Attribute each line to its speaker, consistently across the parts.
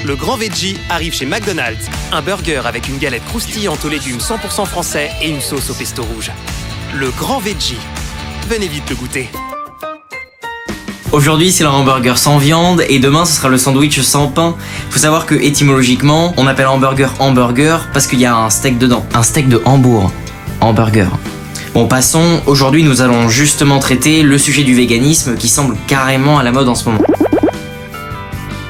Speaker 1: Le Grand Veggie arrive chez McDonald's. Un burger avec une galette croustillante aux légumes 100% français et une sauce au pesto rouge. Le Grand Veggie. Venez vite le goûter.
Speaker 2: Aujourd'hui, c'est le hamburger sans viande et demain, ce sera le sandwich sans pain. Faut savoir que étymologiquement, on appelle hamburger parce qu'il y a un steak dedans. Un steak de Hambourg. Hamburger. Bon, passons. Aujourd'hui, nous allons justement traiter le sujet du véganisme qui semble carrément à la mode en ce moment.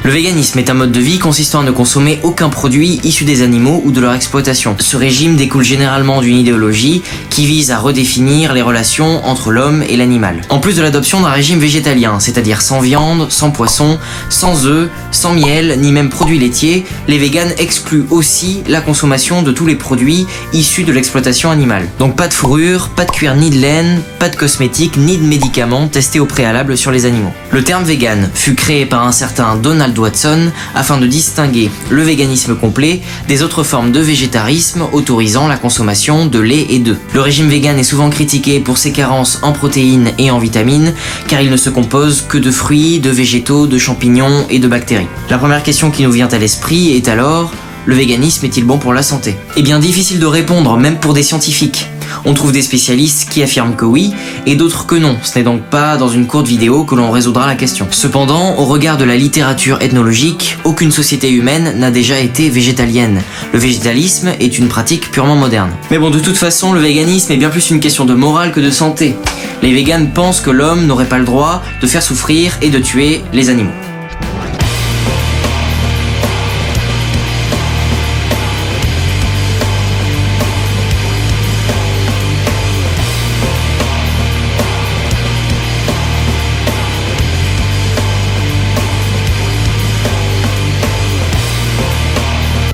Speaker 2: Le véganisme est un mode de vie consistant à ne consommer aucun produit issu des animaux ou de leur exploitation. Ce régime découle généralement d'une idéologie qui vise à redéfinir les relations entre l'homme et l'animal. En plus de l'adoption d'un régime végétalien, c'est-à-dire sans viande, sans poisson, sans œufs, sans miel, ni même produits laitiers, les véganes excluent aussi la consommation de tous les produits issus de l'exploitation animale. Donc pas de fourrure, pas de cuir ni de laine, pas de cosmétiques ni de médicaments testés au préalable sur les animaux. Le terme vegan fut créé par un certain Donald Watson afin de distinguer le véganisme complet des autres formes de végétarisme autorisant la consommation de lait et d'œufs. Le régime vegan est souvent critiqué pour ses carences en protéines et en vitamines car il ne se compose que de fruits, de végétaux, de champignons et de bactéries. La première question qui nous vient à l'esprit est alors: le véganisme est-il bon pour la santé? Eh bien, difficile de répondre, même pour des scientifiques. On trouve des spécialistes qui affirment que oui, et d'autres que non. Ce n'est donc pas dans une courte vidéo que l'on résoudra la question. Cependant, au regard de la littérature ethnologique, aucune société humaine n'a déjà été végétalienne. Le végétalisme est une pratique purement moderne. Mais bon, de toute façon, le véganisme est bien plus une question de morale que de santé. Les véganes pensent que l'homme n'aurait pas le droit de faire souffrir et de tuer les animaux.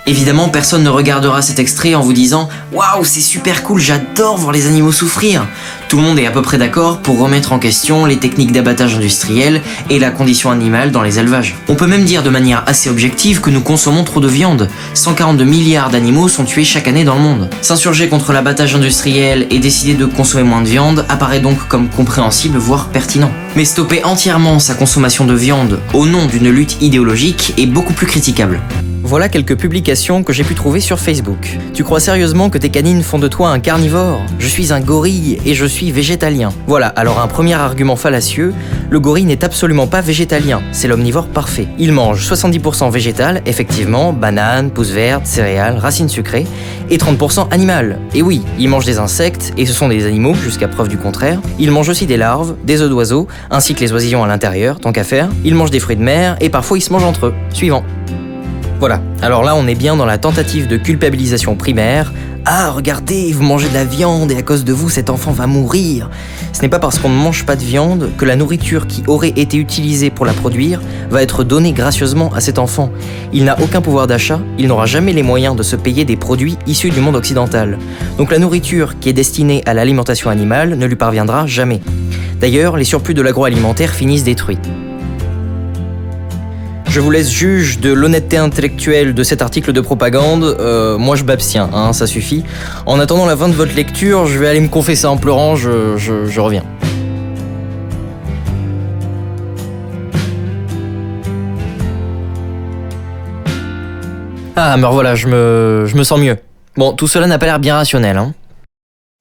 Speaker 2: Évidemment, personne ne regardera cet extrait en vous disant « Waouh, c'est super cool, j'adore voir les animaux souffrir !» Tout le monde est à peu près d'accord pour remettre en question les techniques d'abattage industriel et la condition animale dans les élevages. On peut même dire de manière assez objective que nous consommons trop de viande. 142 milliards d'animaux sont tués chaque année dans le monde. S'insurger contre l'abattage industriel et décider de consommer moins de viande apparaît donc comme compréhensible, voire pertinent. Mais stopper entièrement sa consommation de viande au nom d'une lutte idéologique est beaucoup plus critiquable. Voilà quelques publications que j'ai pu trouver sur Facebook. Tu crois sérieusement que tes canines font de toi un carnivore? Je suis un gorille et je suis végétalien. Voilà, alors un premier argument fallacieux, le gorille n'est absolument pas végétalien, c'est l'omnivore parfait. Il mange 70% végétal, effectivement, bananes, pousses vertes, céréales, racines sucrées, et 30% animal. Et oui, il mange des insectes, et ce sont des animaux, jusqu'à preuve du contraire. Il mange aussi des larves, des œufs d'oiseaux, ainsi que les oisillons à l'intérieur, tant qu'à faire. Il mange des fruits de mer, et parfois ils se mangent entre eux. Suivant. Voilà, alors là on est bien dans la tentative de culpabilisation primaire. Ah, regardez, vous mangez de la viande et à cause de vous, cet enfant va mourir. Ce n'est pas parce qu'on ne mange pas de viande que la nourriture qui aurait été utilisée pour la produire va être donnée gracieusement à cet enfant. Il n'a aucun pouvoir d'achat, il n'aura jamais les moyens de se payer des produits issus du monde occidental. Donc la nourriture qui est destinée à l'alimentation animale ne lui parviendra jamais. D'ailleurs, les surplus de l'agroalimentaire finissent détruits. Je vous laisse juge de l'honnêteté intellectuelle de cet article de propagande. Moi je m'abstiens, ça suffit. En attendant la fin de votre lecture, je vais aller me confesser en pleurant, je reviens. Ah, mais voilà, je me sens mieux. Bon, tout cela n'a pas l'air bien rationnel,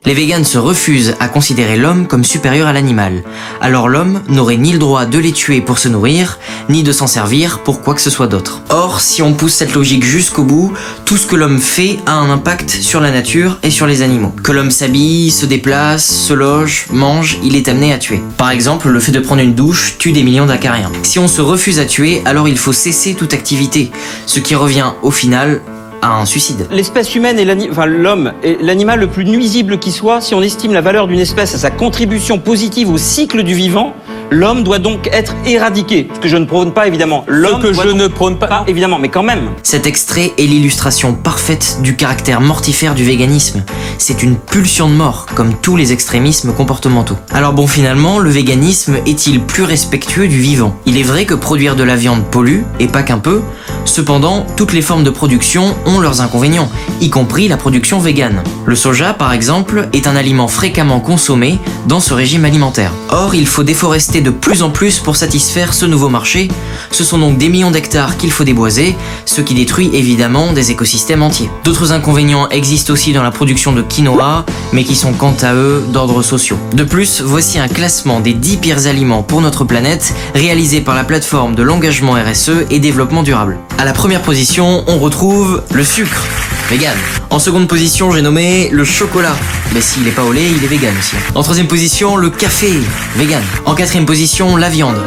Speaker 2: Les véganes se refusent à considérer l'homme comme supérieur à l'animal. Alors l'homme n'aurait ni le droit de les tuer pour se nourrir, ni de s'en servir pour quoi que ce soit d'autre. Or, si on pousse cette logique jusqu'au bout, tout ce que l'homme fait a un impact sur la nature et sur les animaux. Que l'homme s'habille, se déplace, se loge, mange, il est amené à tuer. Par exemple, le fait de prendre une douche tue des millions d'acariens. Si on se refuse à tuer, alors il faut cesser toute activité, ce qui revient au final à un suicide.
Speaker 3: L'espèce humaine et l'homme est l'animal le plus nuisible qui soit. Si on estime la valeur d'une espèce à sa contribution positive au cycle du vivant, l'homme doit donc être éradiqué. Ce que je ne prône pas, évidemment.
Speaker 4: Ne prône pas,
Speaker 3: évidemment, mais quand même.
Speaker 2: Cet extrait est l'illustration parfaite du caractère mortifère du véganisme. C'est une pulsion de mort, comme tous les extrémismes comportementaux. Alors bon, finalement, le véganisme est-il plus respectueux du vivant? Il est vrai que produire de la viande pollue, et pas qu'un peu, Cependant, toutes les formes de production ont leurs inconvénients, y compris la production végane. Le soja, par exemple, est un aliment fréquemment consommé dans ce régime alimentaire. Or, il faut déforester de plus en plus pour satisfaire ce nouveau marché. Ce sont donc des millions d'hectares qu'il faut déboiser, ce qui détruit évidemment des écosystèmes entiers. D'autres inconvénients existent aussi dans la production de quinoa, mais qui sont quant à eux d'ordre sociaux. De plus, voici un classement des 10 pires aliments pour notre planète, réalisé par la plateforme de l'engagement RSE et développement durable. À la première position, on retrouve le sucre, vegan. En seconde position, j'ai nommé le chocolat. Mais s'il est pas au lait, il est vegan aussi. En troisième position, le café, vegan. En quatrième position, la viande,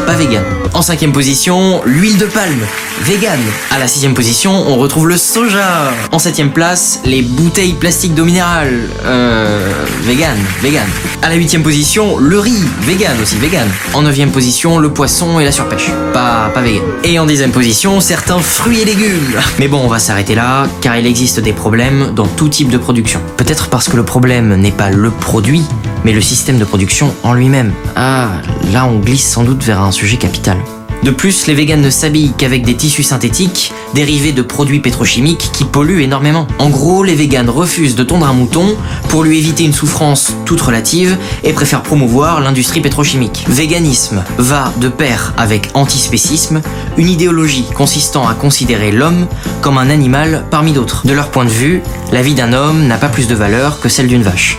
Speaker 2: pas vegan. En cinquième position, l'huile de palme, vegan. À la sixième position, on retrouve le soja. En septième place, les bouteilles plastiques d'eau minérale, vegan. À la huitième position, le riz, vegan aussi, vegan. En neuvième position, le poisson et la surpêche, pas vegan. Et en dixième position, certains fruits et légumes. Mais bon, on va s'arrêter là, car il existe des problèmes dans tout type de production. Peut-être parce que le problème n'est pas le produit, mais le système de production en lui-même. Ah, là on glisse sans doute vers un sujet capital. De plus, les véganes ne s'habillent qu'avec des tissus synthétiques, dérivés de produits pétrochimiques qui polluent énormément. En gros, les véganes refusent de tondre un mouton pour lui éviter une souffrance toute relative et préfèrent promouvoir l'industrie pétrochimique. Véganisme va de pair avec antispécisme, une idéologie consistant à considérer l'homme comme un animal parmi d'autres. De leur point de vue, la vie d'un homme n'a pas plus de valeur que celle d'une vache.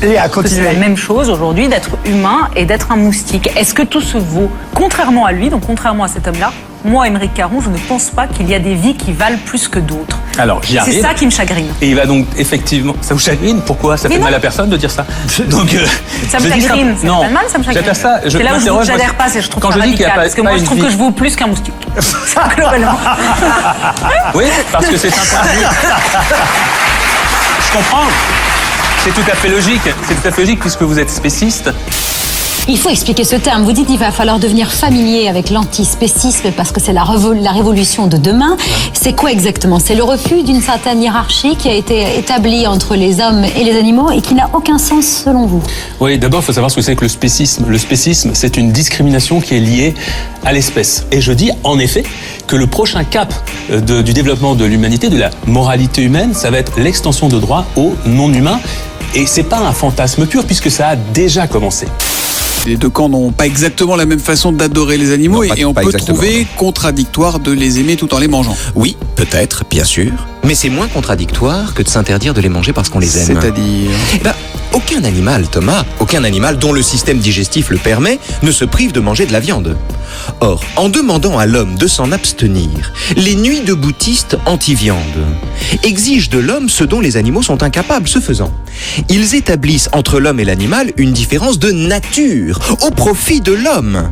Speaker 4: C'est la même chose aujourd'hui d'être humain et d'être un moustique. Est-ce que tout se vaut? Contrairement à lui, donc contrairement à cet homme-là, moi, Aymeric Caron, je ne pense pas qu'il y a des vies qui valent plus que d'autres.
Speaker 5: Alors, j'y arrive.
Speaker 4: C'est ça qui me chagrine.
Speaker 5: Et il va donc effectivement... Ça vous chagrine? Pourquoi? Ça fait mal à personne de dire ça? Donc,
Speaker 4: ça me chagrine. Ça me fait mal, ça me chagrine. C'est là où je n'adhère pas, je trouve ça radical. Parce que moi, je trouve que je vaux plus qu'un moustique. Ça, globalement.
Speaker 5: Oui, parce que c'est un point de vue. Je comprends. C'est tout à fait logique. C'est tout à fait logique puisque vous êtes spéciste.
Speaker 6: Il faut expliquer ce terme. Vous dites qu'il va falloir devenir familier avec l'antispécisme parce que c'est la révolution de demain. Ouais. C'est quoi exactement? C'est le refus d'une certaine hiérarchie qui a été établie entre les hommes et les animaux et qui n'a aucun sens selon vous.
Speaker 5: Oui, d'abord, il faut savoir ce que c'est que le spécisme. Le spécisme, c'est une discrimination qui est liée à l'espèce. Et je dis, en effet, que le prochain cap du développement de l'humanité, de la moralité humaine, ça va être l'extension de droits aux non-humains. Et c'est pas un fantasme pur puisque ça a déjà commencé.
Speaker 7: Les deux camps n'ont pas exactement la même façon d'adorer les animaux et on peut trouver contradictoire de les aimer tout en les mangeant.
Speaker 8: Oui, peut-être, bien sûr, mais c'est moins contradictoire que de s'interdire de les manger parce qu'on les aime.
Speaker 7: C'est-à-dire
Speaker 8: aucun animal, Thomas, aucun animal dont le système digestif le permet ne se prive de manger de la viande. Or, en demandant à l'homme de s'en abstenir, les nuits de bouddhistes anti-viande exigent de l'homme ce dont les animaux sont incapables. Ce faisant, ils établissent entre l'homme et l'animal une différence de nature au profit de l'homme.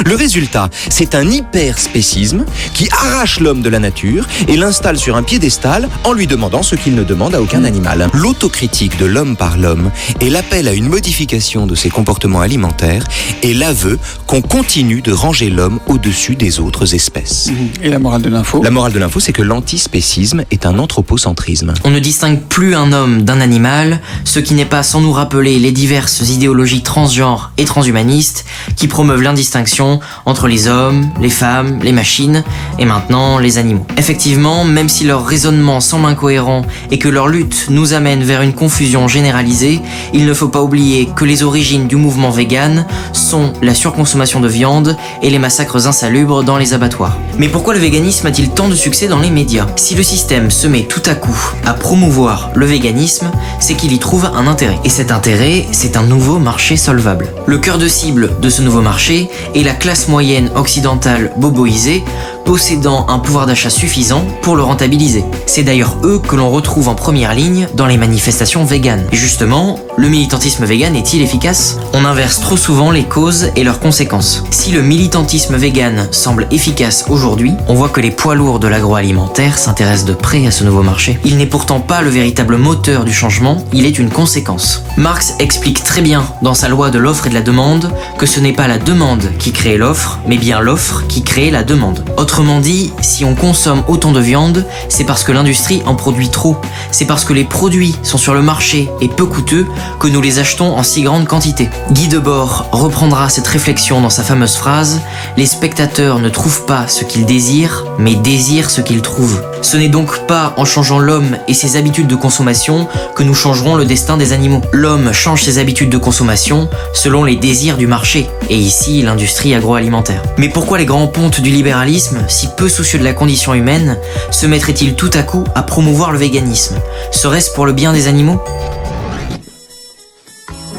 Speaker 8: Le résultat, c'est un hyperspécisme qui arrache l'homme de la nature et l'installe sur un piédestal en lui demandant ce qu'il ne demande à aucun animal. L'autocritique de l'homme par l'homme et l'appel à une modification de ses comportements alimentaires est l'aveu qu'on continue de ranger l'homme au-dessus des autres espèces.
Speaker 7: Et la morale de l'info?
Speaker 8: La morale de l'info, c'est que l'antispécisme est un anthropocentrisme.
Speaker 2: On ne distingue plus un homme d'un animal, ce qui n'est pas sans nous rappeler les diverses idéologies transgenres et transhumanistes qui promeuvent l'indistinction entre les hommes, les femmes, les machines et maintenant les animaux. Effectivement, même si leur raisonnement semble incohérent et que leur lutte nous amène vers une confusion généralisée, il ne faut pas oublier que les origines du mouvement vegan sont la surconsommation de viande et les massacres insalubres dans les abattoirs. Mais pourquoi le véganisme a-t-il tant de succès dans les médias? Si le système se met tout à coup à promouvoir le véganisme, c'est qu'il y trouve un intérêt. Et cet intérêt, c'est un nouveau marché solvable. Le cœur de cible de ce nouveau marché est la classe moyenne occidentale boboisée, possédant un pouvoir d'achat suffisant pour le rentabiliser. C'est d'ailleurs eux que l'on retrouve en première ligne dans les manifestations véganes. Et justement, le militantisme vegan est-il efficace? On inverse trop souvent les causes et leurs conséquences. Si le militantisme vegan semble efficace aujourd'hui, on voit que les poids lourds de l'agroalimentaire s'intéressent de près à ce nouveau marché. Il n'est pourtant pas le véritable moteur du changement, il est une conséquence. Marx explique très bien dans sa loi de l'offre et de la demande que ce n'est pas la demande qui crée l'offre, mais bien l'offre qui crée la demande. Autrement Autrement dit, si on consomme autant de viande, c'est parce que l'industrie en produit trop. C'est parce que les produits sont sur le marché et peu coûteux que nous les achetons en si grande quantité. Guy Debord reprendra cette réflexion dans sa fameuse phrase « Les spectateurs ne trouvent pas ce qu'ils désirent, mais désirent ce qu'ils trouvent ». Ce n'est donc pas en changeant l'homme et ses habitudes de consommation que nous changerons le destin des animaux. L'homme change ses habitudes de consommation selon les désirs du marché, et ici l'industrie agroalimentaire. Mais pourquoi les grands pontes du libéralisme, si peu soucieux de la condition humaine, se mettraient-ils tout à coup à promouvoir le véganisme? Serait-ce pour le bien des animaux?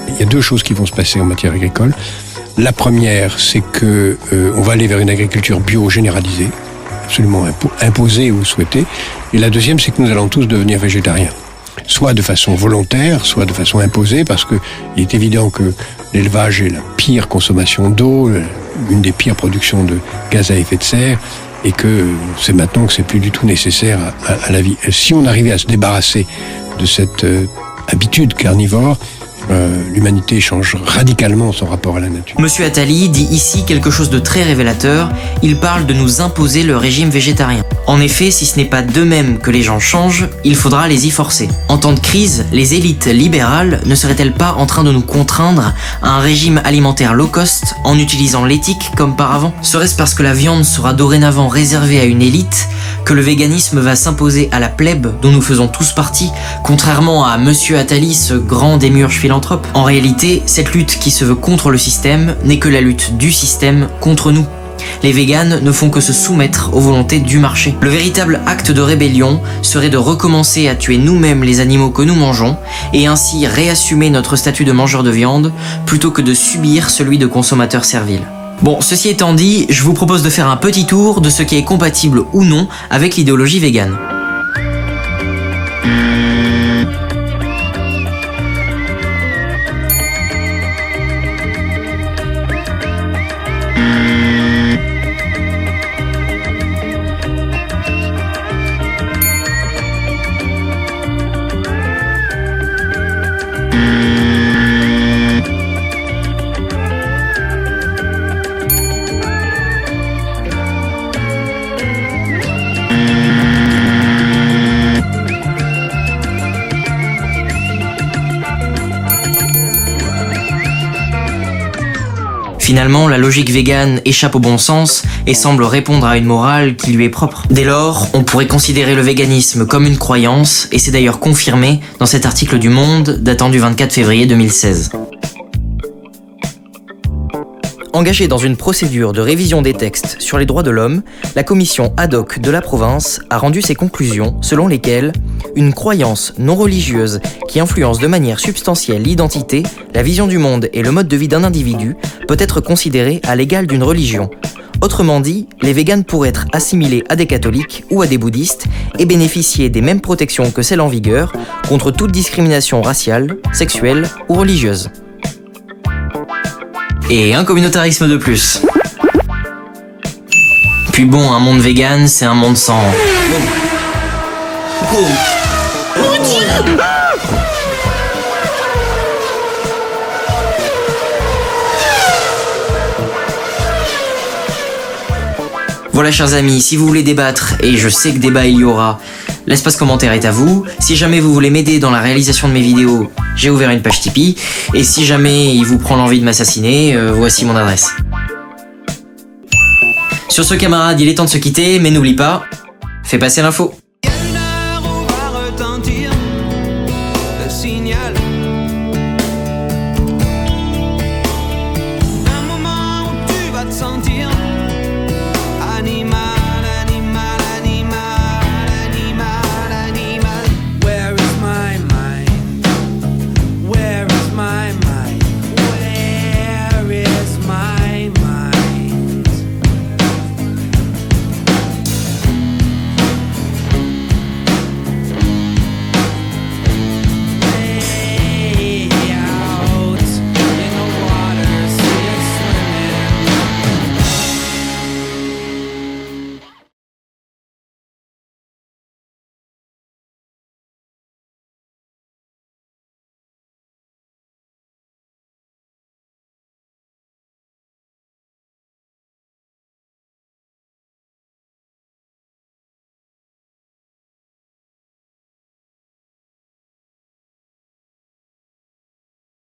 Speaker 9: Il y a deux choses qui vont se passer en matière agricole. La première, c'est que on va aller vers une agriculture bio généralisée, absolument imposée ou souhaitée. Et la deuxième, c'est que nous allons tous devenir végétariens. Soit de façon volontaire, soit de façon imposée, parce que il est évident que l'élevage est la pire consommation d'eau, une des pires productions de gaz à effet de serre, et que c'est maintenant que c'est plus du tout nécessaire à la vie. Si on arrivait à se débarrasser de cette habitude carnivore, l'humanité change radicalement son rapport à la nature.
Speaker 2: Monsieur Attali dit ici quelque chose de très révélateur, il parle de nous imposer le régime végétarien. En effet, si ce n'est pas d'eux-mêmes que les gens changent, il faudra les y forcer. En temps de crise, les élites libérales ne seraient-elles pas en train de nous contraindre à un régime alimentaire low cost en utilisant l'éthique comme par avant? Serait-ce parce que la viande sera dorénavant réservée à une élite que le véganisme va s'imposer à la plèbe dont nous faisons tous partie, contrairement à Monsieur Attali, ce grand démiurge philanthrope? En réalité, cette lutte qui se veut contre le système n'est que la lutte du système contre nous. Les véganes ne font que se soumettre aux volontés du marché. Le véritable acte de rébellion serait de recommencer à tuer nous-mêmes les animaux que nous mangeons et ainsi réassumer notre statut de mangeur de viande plutôt que de subir celui de consommateur servile. Bon, ceci étant dit, je vous propose de faire un petit tour de ce qui est compatible ou non avec l'idéologie végane. Finalement, la logique végane échappe au bon sens et semble répondre à une morale qui lui est propre. Dès lors, on pourrait considérer le véganisme comme une croyance, et c'est d'ailleurs confirmé dans cet article du Monde datant du 24 février 2016. Engagée dans une procédure de révision des textes sur les droits de l'homme, la commission ad hoc de la province a rendu ses conclusions selon lesquelles une croyance non religieuse qui influence de manière substantielle l'identité, la vision du monde et le mode de vie d'un individu peut être considérée à l'égal d'une religion. Autrement dit, les véganes pourraient être assimilés à des catholiques ou à des bouddhistes et bénéficier des mêmes protections que celles en vigueur contre toute discrimination raciale, sexuelle ou religieuse. Et un communautarisme de plus. Puis bon, un monde vegan, c'est un monde sans... Voilà chers amis, si vous voulez débattre, et je sais que débat il y aura, l'espace commentaire est à vous. Si jamais vous voulez m'aider dans la réalisation de mes vidéos, j'ai ouvert une page Tipeee. Et si jamais il vous prend l'envie de m'assassiner, voici mon adresse. Sur ce camarade, il est temps de se quitter, mais n'oublie pas, fais passer l'info.